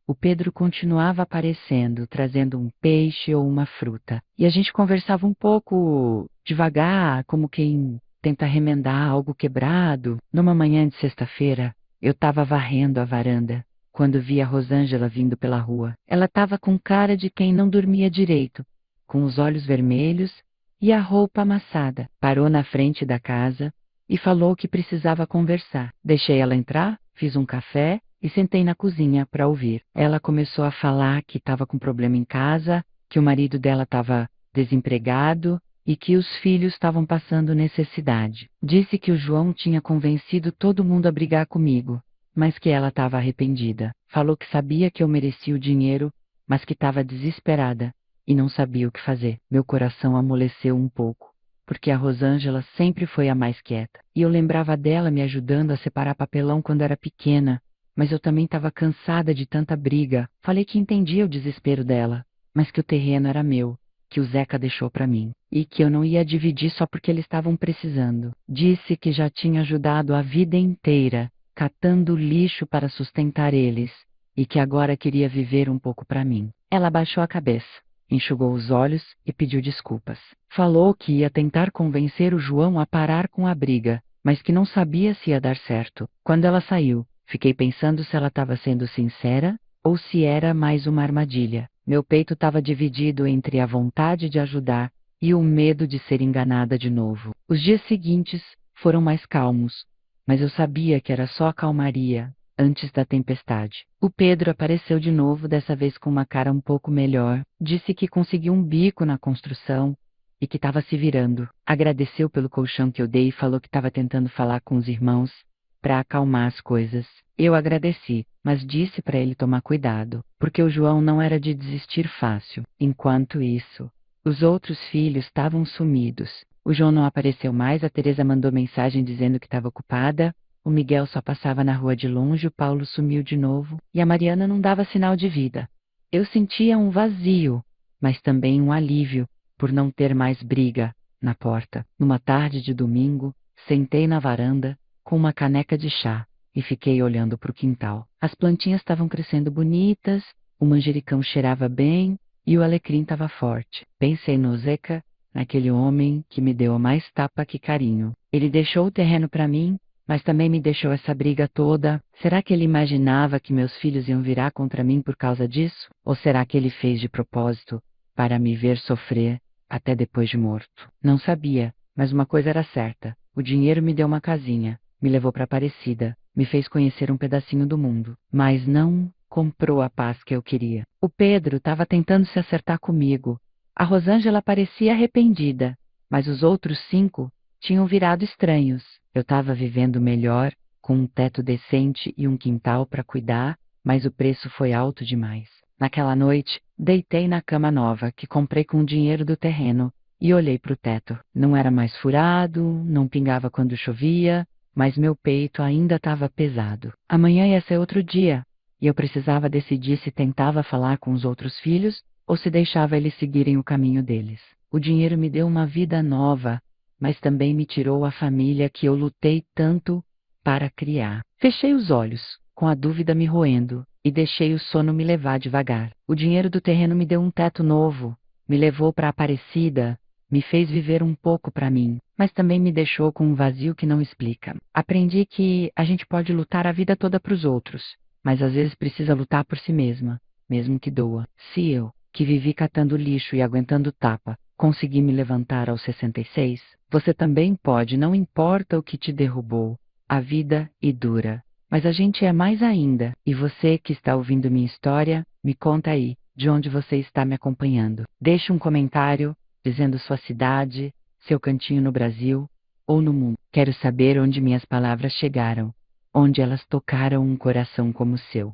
o Pedro continuava aparecendo, trazendo um peixe ou uma fruta. E a gente conversava um pouco devagar, como quem tenta remendar algo quebrado. Numa manhã de sexta-feira, eu estava varrendo a varanda quando vi a Rosângela vindo pela rua. Ela estava com cara de quem não dormia direito, com os olhos vermelhos e a roupa amassada. Parou na frente da casa e falou que precisava conversar. Deixei ela entrar, fiz um café e sentei na cozinha para ouvir. Ela começou a falar que estava com problema em casa, que o marido dela estava desempregado e que os filhos estavam passando necessidade. Disse que o João tinha convencido todo mundo a brigar comigo, mas que ela estava arrependida. Falou que sabia que eu merecia o dinheiro, mas que estava desesperada e não sabia o que fazer. Meu coração amoleceu um pouco, porque a Rosângela sempre foi a mais quieta. E eu lembrava dela me ajudando a separar papelão quando era pequena, mas eu também estava cansada de tanta briga. Falei que entendia o desespero dela, mas que o terreno era meu, que o Zeca deixou para mim, e que eu não ia dividir só porque eles estavam precisando. Disse que já tinha ajudado a vida inteira, catando lixo para sustentar eles, e que agora queria viver um pouco para mim. Ela baixou a cabeça, enxugou os olhos e pediu desculpas. Falou que ia tentar convencer o João a parar com a briga, mas que não sabia se ia dar certo. Quando ela saiu, fiquei pensando se ela estava sendo sincera ou se era mais uma armadilha. Meu peito estava dividido entre a vontade de ajudar e o medo de ser enganada de novo. Os dias seguintes foram mais calmos, mas eu sabia que era só a calmaria antes da tempestade. O Pedro apareceu de novo, dessa vez com uma cara um pouco melhor. Disse que conseguiu um bico na construção e que estava se virando. Agradeceu pelo colchão que eu dei e falou que estava tentando falar com os irmãos para acalmar as coisas. Eu agradeci, mas disse para ele tomar cuidado, porque o João não era de desistir fácil. Enquanto isso, os outros filhos estavam sumidos. O João não apareceu mais, a Teresa mandou mensagem dizendo que estava ocupada, o Miguel só passava na rua de longe, o Paulo sumiu de novo e a Mariana não dava sinal de vida. Eu sentia um vazio, mas também um alívio por não ter mais briga na porta. Numa tarde de domingo, sentei na varanda com uma caneca de chá e fiquei olhando para o quintal. As plantinhas estavam crescendo bonitas, o manjericão cheirava bem e o alecrim estava forte. Pensei no Zeca, naquele homem que me deu mais tapa que carinho. Ele deixou o terreno para mim, mas também me deixou essa briga toda. Será que ele imaginava que meus filhos iam virar contra mim por causa disso? Ou será que ele fez de propósito para me ver sofrer até depois de morto? Não sabia, mas uma coisa era certa. O dinheiro me deu uma casinha, me levou para Aparecida, me fez conhecer um pedacinho do mundo, mas não comprou a paz que eu queria. O Pedro estava tentando se acertar comigo. A Rosângela parecia arrependida, mas os outros 5 tinham virado estranhos. Eu estava vivendo melhor, com um teto decente e um quintal para cuidar, mas o preço foi alto demais. Naquela noite, deitei na cama nova que comprei com o dinheiro do terreno e olhei para o teto. Não era mais furado, não pingava quando chovia, mas meu peito ainda estava pesado. Amanhã ia ser outro dia, e eu precisava decidir se tentava falar com os outros filhos ou se deixava eles seguirem o caminho deles. O dinheiro me deu uma vida nova, mas também me tirou a família que eu lutei tanto para criar. Fechei os olhos, com a dúvida me roendo, e deixei o sono me levar devagar. O dinheiro do terreno me deu um teto novo, me levou para Aparecida, me fez viver um pouco para mim, mas também me deixou com um vazio que não explica. Aprendi que a gente pode lutar a vida toda para os outros, mas às vezes precisa lutar por si mesma, mesmo que doa. Se eu, que vivi catando lixo e aguentando tapa, consegui me levantar aos 66, você também pode, não importa o que te derrubou. A vida é dura, mas a gente é mais ainda. E você que está ouvindo minha história, me conta aí, de onde você está me acompanhando. Deixe um comentário dizendo sua cidade, seu cantinho no Brasil ou no mundo. Quero saber onde minhas palavras chegaram, onde elas tocaram um coração como o seu.